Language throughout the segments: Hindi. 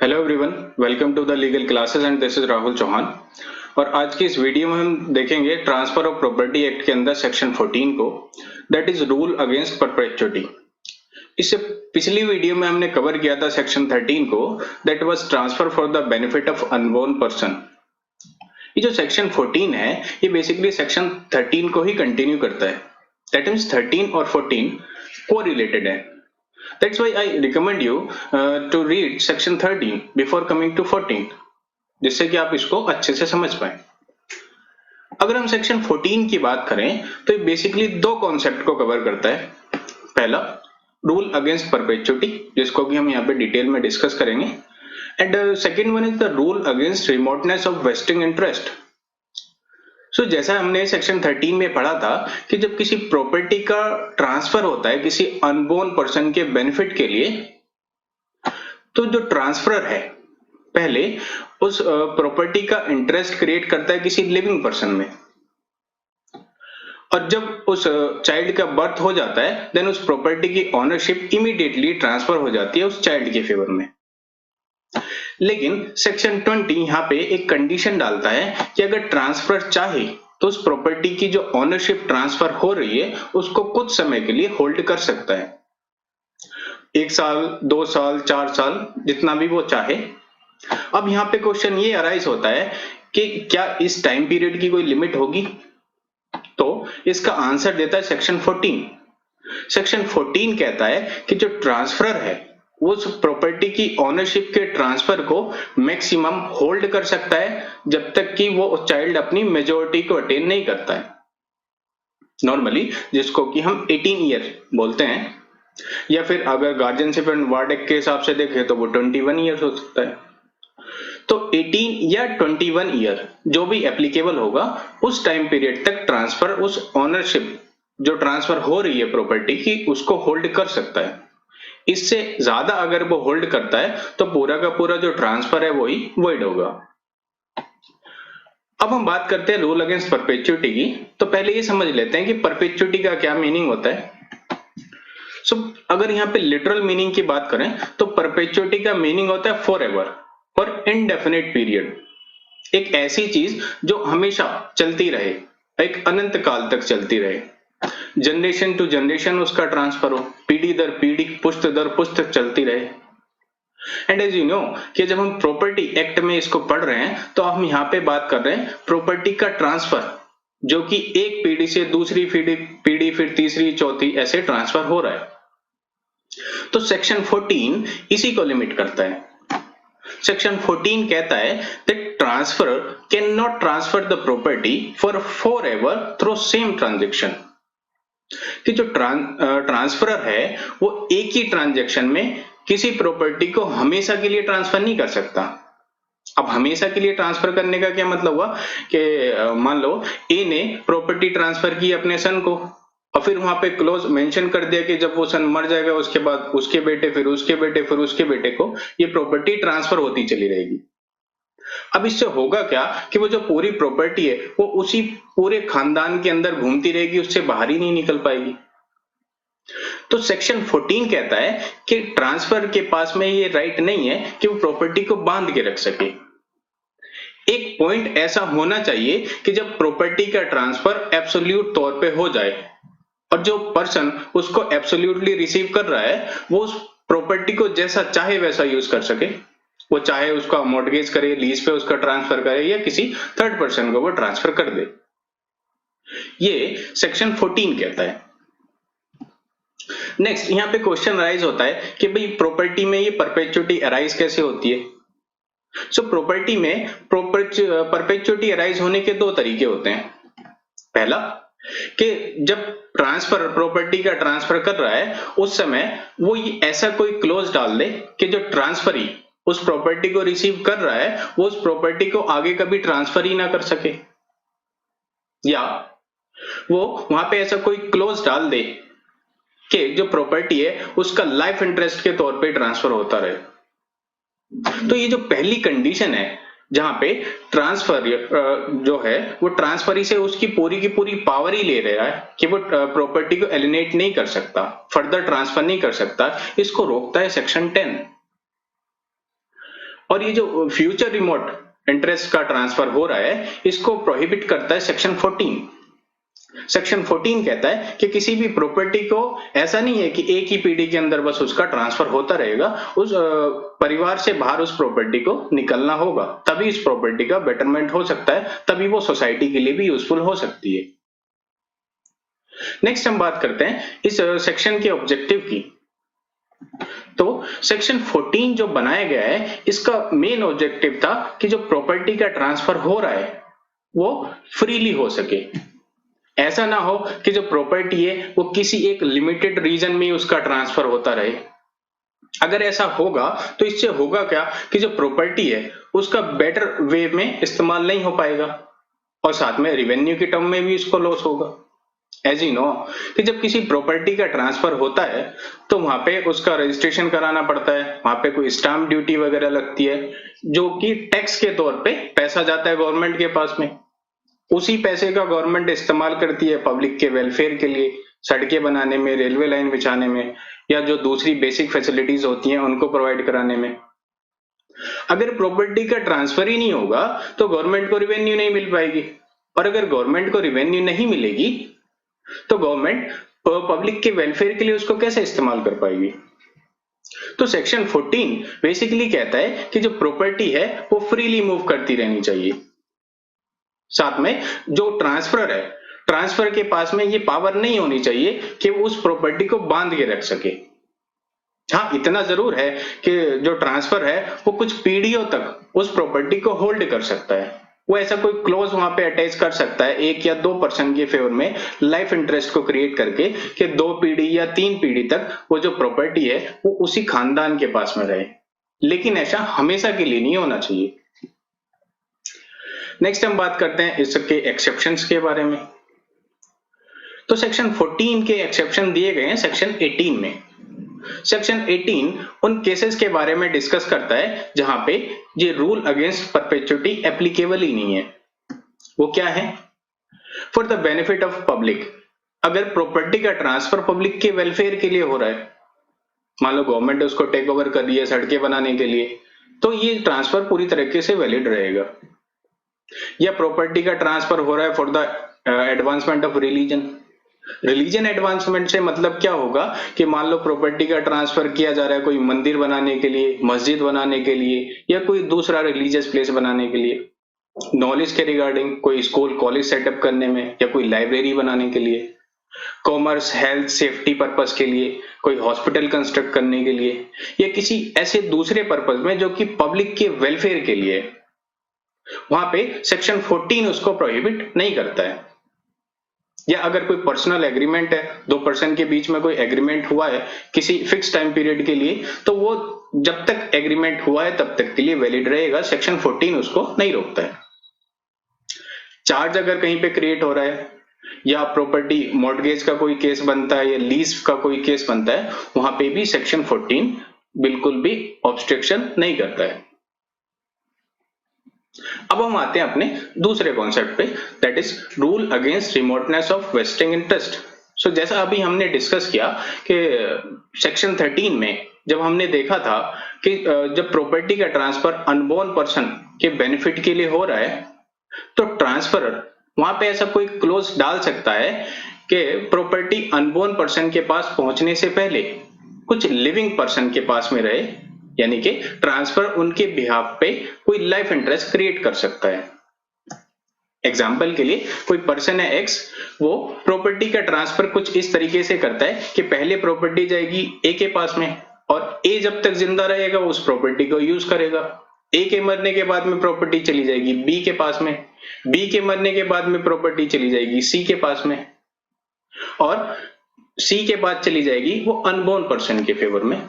Hello everyone, welcome to the legal classes and this is Rahul Chauhan. और आज की इस वीडियो में हम देखेंगे ट्रांसफर ऑफ प्रॉपर्टी एक्ट के अंदर सेक्शन 14 को, that is rule against perpetuity. इससे पिछली वीडियो में हमने कवर किया था सेक्शन 13 को, that was transfer for the benefit of unborn person. ये जो सेक्शन 14 है ये बेसिकली सेक्शन 13 को ही कंटिन्यू करता है। दैट मीन्स 13 और 14 को रिलेटेड है। That's why I recommend you to read section 13 before coming to 14, जिससे कि आप इसको अच्छे से समझ पाए। अगर हम सेक्शन 14 की बात करें तो ये बेसिकली दो कॉन्सेप्ट को कवर करता है। पहला, रूल अगेंस्ट परपेचुइटी, जिसको कि हम यहाँ पे डिटेल में डिस्कस करेंगे, and second one is the rule against remoteness of vesting interest. So जैसा हमने सेक्शन 13 में पढ़ा था कि जब किसी प्रॉपर्टी का ट्रांसफर होता है किसी अनबोर्न पर्सन के बेनिफिट के लिए, तो जो ट्रांसफरर है पहले उस प्रॉपर्टी का इंटरेस्ट क्रिएट करता है किसी लिविंग पर्सन में, और जब उस चाइल्ड का बर्थ हो जाता है देन उस प्रॉपर्टी की ओनरशिप इमीडिएटली ट्रांसफर हो जाती है उस चाइल्ड के फेवर में। लेकिन सेक्शन 20 यहाँ पे एक कंडीशन डालता है कि अगर ट्रांसफर चाहे तो उस प्रॉपर्टी की जो ओनरशिप ट्रांसफर हो रही है उसको कुछ समय के लिए होल्ड कर सकता है, 1 साल, 2 साल, 4 साल, जितना भी वो चाहे। अब यहाँ पे क्वेश्चन ये अराइज होता है कि क्या इस टाइम पीरियड की कोई लिमिट होगी? तो इसका आंसर देता है सेक्शन 14। सेक्शन 14 कहता है कि जो ट्रांसफरर है उस प्रॉपर्टी की ओनरशिप के ट्रांसफर को मैक्सिमम होल्ड कर सकता है जब तक कि वो चाइल्ड अपनी मेजोरिटी को अटेन नहीं करता है, नॉर्मली जिसको कि हम 18 ईयर बोलते हैं, या फिर अगर गार्जियनशिप एंड वार्ड एक्ट के हिसाब से देखें तो वो 21 ईयर हो सकता है। तो 18 या 21 ईयर जो भी एप्लीकेबल होगा उस टाइम पीरियड तक ट्रांसफर उस ओनरशिप जो ट्रांसफर हो रही है प्रॉपर्टी की उसको होल्ड कर सकता है। इससे ज्यादा अगर वो होल्ड करता है तो पूरा का पूरा जो ट्रांसफर है वही वॉइड होगा। अब हम बात करते हैं रूल अगेंस्ट परपेचुइटी की। तो पहले ये समझ लेते हैं कि परपेचुइटी का क्या मीनिंग होता है। अगर यहाँ पे लिटरल मीनिंग की बात करें तो परपेचुइटी का मीनिंग होता है for ever, for indefinite period, एक ऐसी चीज जो हमेशा चलती रहे, एक अनंत काल तक चलती रहे, जनरेशन टू जनरेशन उसका ट्रांसफर हो, पीढ़ी दर पीढ़ी, पुश्त दर पुश्त चलती रहे। एंड एज यू नो कि जब हम प्रॉपर्टी एक्ट में इसको पढ़ रहे हैं तो हम यहाँ पे बात कर रहे हैं प्रॉपर्टी का ट्रांसफर, जो कि एक पीढ़ी से दूसरी पीढ़ी फिर तीसरी चौथी ऐसे ट्रांसफर हो रहा है। तो सेक्शन 14 इसी को लिमिट करता है। सेक्शन 14 कहता है that transfer can not transfer the property for ever through same transaction, कि जो ट्रांसफरर है वो एक ही ट्रांजैक्शन में किसी प्रॉपर्टी को हमेशा के लिए ट्रांसफर नहीं कर सकता। अब हमेशा के लिए ट्रांसफर करने का क्या मतलब हुआ कि मान लो ए ने प्रॉपर्टी ट्रांसफर की अपने सन को, और फिर वहां पे क्लोज मेंशन कर दिया कि जब वो सन मर जाएगा उसके बाद उसके बेटे, फिर उसके बेटे, फिर उसके बेटे को ये प्रॉपर्टी ट्रांसफर होती चली रहेगी। अब इससे होगा क्या कि वो जो पूरी प्रॉपर्टी है वो उसी पूरे खानदान के अंदर घूमती रहेगी, उससे बाहर ही नहीं निकल पाएगी। तो सेक्शन 14 कहता है कि ट्रांसफर के पास में ये राइट नहीं है कि वो प्रॉपर्टी को बांध के रख सके। एक पॉइंट ऐसा होना चाहिए कि जब प्रॉपर्टी का ट्रांसफर एब्सोल्यूट तौर पे हो जाए और जो पर्सन उसको एब्सोल्यूटली रिसीव कर रहा है वो उस प्रॉपर्टी को जैसा चाहे वैसा यूज कर सके। वो चाहे उसका मॉर्गेज करे, लीज पे उसका ट्रांसफर करे, या किसी थर्ड पर्सन को वो ट्रांसफर कर दे। ये सेक्शन 14 कहता है। नेक्स्ट यहाँ पे क्वेश्चन अराइज होता है कि भाई प्रॉपर्टी में ये परपेचुइटी अराइज कैसे होती है। सो प्रॉपर्टी में परपेचुइटी अराइज होने के दो तरीके होते हैं। पहला कि जब ट्रांसफर प्रॉपर्टी का ट्रांसफर कर रहा है उस समय वो ऐसा कोई क्लोज डाल दे कि जो ट्रांसफरी उस प्रॉपर्टी को रिसीव कर रहा है वो उस प्रॉपर्टी को आगे कभी ट्रांसफर ही ना कर सके, या वो वहां पे ऐसा कोई क्लोज डाल दे कि जो प्रॉपर्टी है उसका लाइफ इंटरेस्ट के तौर पे ट्रांसफर होता रहे। तो ये जो पहली कंडीशन है जहां पे ट्रांसफर जो है वो ट्रांसफरी से उसकी पूरी की पूरी पावर ही ले रहा है कि वो प्रॉपर्टी को एलिनेट नहीं कर सकता, फर्दर ट्रांसफर नहीं कर सकता, इसको रोकता है सेक्शन 10। और ये जो फ्यूचर रिमोट इंटरेस्ट का ट्रांसफर हो रहा है इसको प्रोहिबिट करता है सेक्शन 14। सेक्शन 14 कहता है कि किसी भी प्रॉपर्टी को ऐसा नहीं है कि एक ही पीढ़ी के अंदर बस उसका ट्रांसफर होता रहेगा, उस परिवार से बाहर उस प्रॉपर्टी को निकलना होगा, तभी इस प्रॉपर्टी का बेटरमेंट हो सकता है, तभी वो सोसाइटी के लिए भी यूजफुल हो सकती है। नेक्स्ट हम बात करते हैं इस सेक्शन के ऑब्जेक्टिव की। तो सेक्शन 14 जो बनाया गया है इसका मेन ऑब्जेक्टिव था कि जो प्रॉपर्टी का ट्रांसफर हो रहा है वो फ्रीली हो सके। ऐसा ना हो कि जो प्रॉपर्टी है वो किसी एक लिमिटेड रीजन में उसका ट्रांसफर होता रहे। अगर ऐसा होगा तो इससे होगा क्या कि जो प्रॉपर्टी है उसका बेटर वे में इस्तेमाल नहीं हो पाएगा और साथ में रेवेन्यू के टर्म में भी इसको लॉस होगा। एज यू नो कि जब किसी प्रॉपर्टी का ट्रांसफर होता है तो वहां पे उसका रजिस्ट्रेशन कराना पड़ता है, वहां पे कोई स्टाम्प ड्यूटी वगैरह लगती है जो कि टैक्स के तौर पे पैसा जाता है गवर्नमेंट के पास में। उसी पैसे का गवर्नमेंट इस्तेमाल करती है पब्लिक के वेलफेयर के लिए, सड़कें बनाने में, रेलवे लाइन बिछाने में या जो दूसरी बेसिक फैसिलिटीज होती हैं उनको प्रोवाइड कराने में। अगर प्रॉपर्टी का ट्रांसफर ही नहीं होगा तो गवर्नमेंट को रिवेन्यू नहीं मिल पाएगी और अगर गवर्नमेंट को रिवेन्यू नहीं मिलेगी तो गवर्नमेंट पब्लिक के वेलफेयर के लिए उसको कैसे इस्तेमाल कर पाएगी। तो सेक्शन 14 बेसिकली कहता है कि जो प्रॉपर्टी है वो फ्रीली मूव करती रहनी चाहिए। साथ में जो ट्रांसफर है, ट्रांसफर के पास में ये पावर नहीं होनी चाहिए कि वो उस प्रॉपर्टी को बांध के रख सके। हाँ, इतना जरूर है कि जो ट्रांसफर है वो कुछ पीढ़ियों तक उस प्रॉपर्टी को होल्ड कर सकता है। वो ऐसा कोई क्लोज वहां पे अटैच कर सकता है 1 या 2% के फेवर में लाइफ इंटरेस्ट को क्रिएट करके कि 2 पीढ़ी या 3 पीढ़ी तक वो जो प्रॉपर्टी है वो उसी खानदान के पास में रहे, लेकिन ऐसा हमेशा के लिए नहीं होना चाहिए। नेक्स्ट हम बात करते हैं इसके एक्सेप्शंस के बारे में। तो सेक्शन 14 के एक्सेप्शन दिए गए हैं सेक्शन 18 में। सेक्शन 18 उन केसेस के बारे में डिस्कस करता है जहां पे ये रूल अगेंस्ट परपेचुइटी एप्लीकेबल ही नहीं है। वो क्या है? For the benefit of public, अगर प्रॉपर्टी का ट्रांसफर पब्लिक के वेलफेयर के लिए हो रहा है, मान लो गवर्नमेंट उसको टेक ओवर कर रही है सड़कें बनाने के लिए, तो ये ट्रांसफर पूरी तरीके से वैलिड रहेगा। या प्रॉपर्टी का ट्रांसफर हो रहा है for the advancement of religion. Religion advancement से मतलब क्या होगा कि मान लो प्रॉपर्टी का ट्रांसफर किया जा रहा है कोई मंदिर बनाने के लिए, मस्जिद बनाने के लिए या कोई दूसरा रिलीजियस प्लेस बनाने के लिए, नॉलेज के रिगार्डिंग कोई स्कूल कॉलेज सेटअप करने में या कोई लाइब्रेरी बनाने के लिए, कॉमर्स हेल्थ सेफ्टी पर्पस के लिए, कोई हॉस्पिटल कंस्ट्रक्ट करने के लिए या किसी ऐसे दूसरे पर्पस में जो कि पब्लिक के वेलफेयर के लिए, वहां पे सेक्शन 14 उसको प्रोहिबिट नहीं करता है। या अगर कोई पर्सनल एग्रीमेंट है, 2 पर्सन के बीच में कोई एग्रीमेंट हुआ है किसी फिक्स टाइम पीरियड के लिए, तो वो जब तक एग्रीमेंट हुआ है तब तक के लिए वैलिड रहेगा, सेक्शन 14 उसको नहीं रोकता है। चार्ज अगर कहीं पे क्रिएट हो रहा है या प्रॉपर्टी मॉर्टगेज का कोई केस बनता है या लीज का कोई केस बनता है, वहां पे भी सेक्शन 14 बिल्कुल भी ऑब्स्ट्रक्शन नहीं करता है। अब हम आते हैं अपने दूसरे कॉन्सेप्ट पे, that is rule against remoteness of vesting interest. So जैसा अभी हमने डिस्कस किया कि सेक्शन 13 में जब हमने देखा था कि जब प्रॉपर्टी का ट्रांसफर अनबोर्न पर्सन के बेनिफिट के लिए हो रहा है तो ट्रांसफरर वहां पे ऐसा कोई क्लोज डाल सकता है कि प्रॉपर्टी अनबोर्न पर्सन के पास पहुंचने से पहले कुछ लिविंग पर्सन के पास में रहे, यानी कि ट्रांसफर उनके बिहाफ पे कोई लाइफ इंटरेस्ट क्रिएट कर सकता है। एग्जाम्पल के लिए कोई पर्सन है एक्स, वो प्रॉपर्टी का ट्रांसफर कुछ इस तरीके से करता है कि पहले प्रॉपर्टी जाएगी ए के पास में और ए जब तक जिंदा रहेगा उस प्रॉपर्टी को यूज करेगा। ए के मरने के बाद में प्रॉपर्टी चली जाएगी बी के पास में, बी के मरने के बाद में प्रॉपर्टी चली जाएगी सी के पास में और सी के बाद चली जाएगी वो अनबोर्न पर्सन के फेवर में।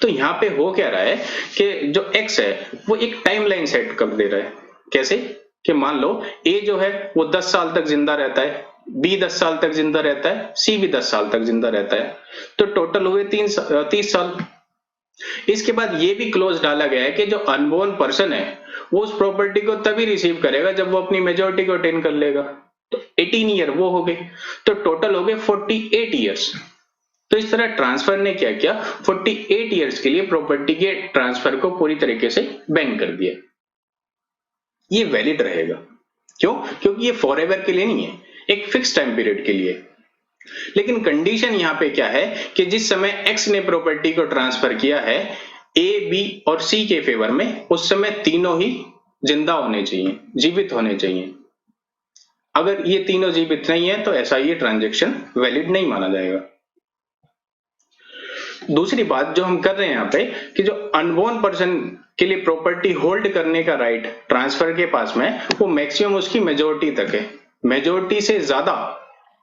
तो यहां पे हो क्या रहा है कि जो एक्स है वो एक टाइमलाइन सेट कर दे रहा है। कैसे कि मान लो ए जो है वो 10 साल तक जिंदा रहता है, बी 10 साल तक जिंदा रहता है, सी भी 10 साल तक जिंदा रहता है, तो टोटल हुए 30 साल। इसके बाद ये भी क्लोज डाला गया है कि जो अनबोर्न पर्सन है वो उस प्रॉपर्टी को तभी रिसीव करेगा जब वो अपनी मेजोरिटी को अटेन कर लेगा। तो 18 ईयर वो हो गए, तो टोटल हो गए 48 ईयर्स। तो इस तरह ट्रांसफर ने क्या किया, 48 ईयर्स के लिए प्रॉपर्टी के ट्रांसफर को पूरी तरीके से बैन कर दिया। ये वैलिड रहेगा, क्यों? क्योंकि ये फॉरएवर के लिए नहीं है, एक फिक्स टाइम पीरियड के लिए। लेकिन कंडीशन यहां पे क्या है कि जिस समय एक्स ने प्रॉपर्टी को ट्रांसफर किया है ए, बी और सी के फेवर में, उस समय तीनों ही जिंदा होने चाहिए, जीवित होने चाहिए। अगर ये तीनों जीवित नहीं है तो ऐसा ये ट्रांजैक्शन वैलिड नहीं माना जाएगा। दूसरी बात जो हम कर रहे हैं यहाँ पे कि जो अनबोर्न पर्सन के लिए प्रॉपर्टी होल्ड करने का राइट ट्रांसफर के पास में, वो मैक्सिमम उसकी मेजोरिटी तक है। मेजोरिटी से ज्यादा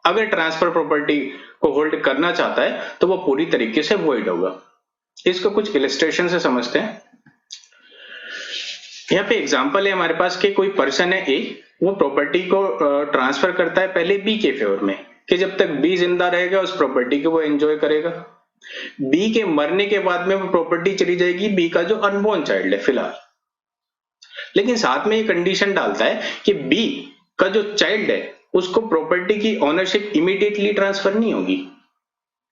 अगर ट्रांसफर प्रॉपर्टी को होल्ड करना चाहता है तो वो पूरी तरीके से वॉइड होगा। इसको कुछ इलस्ट्रेशन से समझते हैं। यहाँ पे एग्जांपल है हमारे पास कि कोई पर्सन है ए, वो प्रॉपर्टी को ट्रांसफर करता है पहले बी के फेवर में कि जब तक बी जिंदा रहेगा उस प्रॉपर्टी को वो एंजॉय करेगा। बी के मरने के बाद में वो प्रॉपर्टी चली जाएगी बी का जो अनबोर्न चाइल्ड है फिलहाल। लेकिन साथ में ये कंडीशन डालता है कि बी का जो चाइल्ड है उसको प्रॉपर्टी की ओनरशिप इमीडिएटली ट्रांसफर नहीं होगी।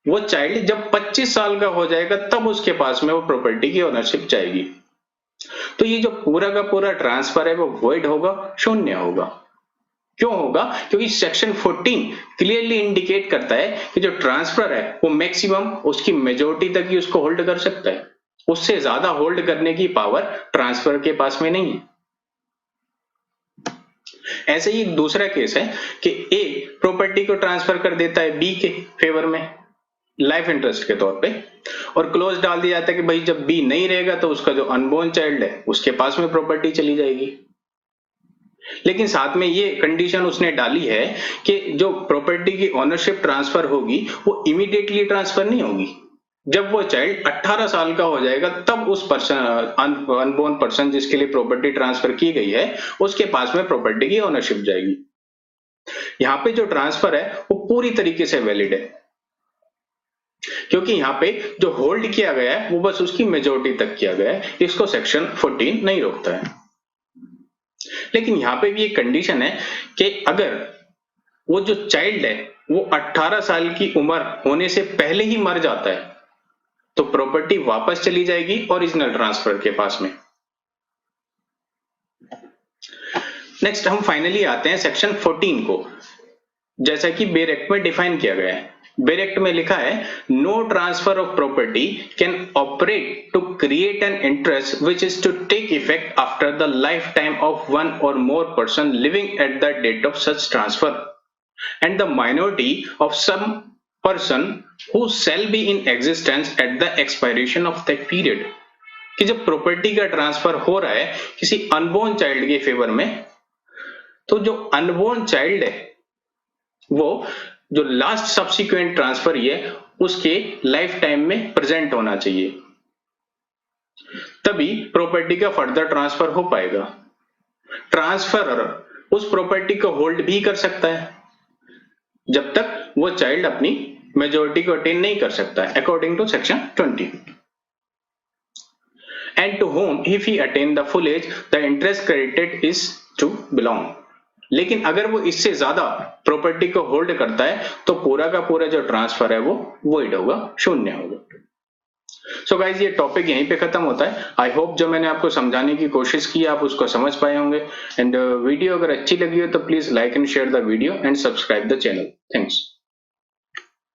वो चाइल्ड जब 25 साल का हो जाएगा तब उसके पास में वो प्रॉपर्टी की ओनरशिप जाएगी। तो ये जो पूरा का पूरा ट्रांसफर है वो वॉइड होगा, शून्य होगा। क्यों होगा? क्योंकि सेक्शन 14 क्लियरली इंडिकेट करता है कि जो ट्रांसफर है वो मैक्सिमम उसकी मेजोरिटी तक ही उसको होल्ड कर सकता है, उससे ज्यादा होल्ड करने की पावर ट्रांसफर के पास में नहीं है। ऐसे ही एक दूसरा केस है कि ए प्रॉपर्टी को ट्रांसफर कर देता है बी के फेवर में लाइफ इंटरेस्ट के तौर पे, और क्लोज डाल दिया जाता है कि भाई जब बी नहीं रहेगा तो उसका जो अनबोर्न चाइल्ड है उसके पास में प्रॉपर्टी चली जाएगी। लेकिन साथ में ये कंडीशन उसने डाली है कि जो प्रॉपर्टी की ओनरशिप ट्रांसफर होगी वो इमीडिएटली ट्रांसफर नहीं होगी। जब वो चाइल्ड 18 साल का हो जाएगा तब उस पर्सन, अनबोर्न पर्सन जिसके लिए प्रॉपर्टी ट्रांसफर की गई है, उसके पास में प्रॉपर्टी की ओनरशिप जाएगी। यहाँ पे जो ट्रांसफर है वो पूरी तरीके से वैलिड है, क्योंकि यहाँ पे जो होल्ड किया गया है वो बस उसकी मेजोरिटी तक किया गया है, इसको सेक्शन 14 नहीं रोकता है। लेकिन यहाँ पे भी एक कंडीशन है कि अगर वो जो चाइल्ड है वो 18 साल की उम्र होने से पहले ही मर जाता है तो प्रॉपर्टी वापस चली जाएगी ओरिजिनल ट्रांसफर के पास में। नेक्स्ट हम फाइनली आते हैं सेक्शन 14 को, जैसा कि बेर एक्ट में डिफाइन किया गया है। बेर एक्ट में लिखा है no transfer of property can operate to create an interest which is to take effect after the life time of one or more person living at the date of such transfer and the minority of some person who shall be in existence at the expiration of that period. कि जब प्रॉपर्टी का ट्रांसफर हो रहा है किसी अनबोर्न चाइल्ड के फेवर में, तो जो अनबोर्न चाइल्ड है वो जो लास्ट सब्सिक्वेंट ट्रांसफर ही है उसके लाइफ टाइम में प्रेजेंट होना चाहिए, तभी प्रॉपर्टी का फर्दर ट्रांसफर हो पाएगा। ट्रांसफर उस प्रॉपर्टी को होल्ड भी कर सकता है जब तक वो चाइल्ड अपनी मेजोरिटी को अटेन नहीं कर सकता है, according to section 20। And to whom if he attain the full age the interest credited is to belong. लेकिन अगर वो इससे ज्यादा प्रॉपर्टी को होल्ड करता है तो पूरा का पूरा जो ट्रांसफर है वो वॉइड होगा, शून्य होगा। सो गाइज ये टॉपिक यहीं पे खत्म होता है। आई होप जो मैंने आपको समझाने की कोशिश की आप उसको समझ पाए होंगे। एंड वीडियो अगर अच्छी लगी हो तो please like and share the video and subscribe the channel. Thanks.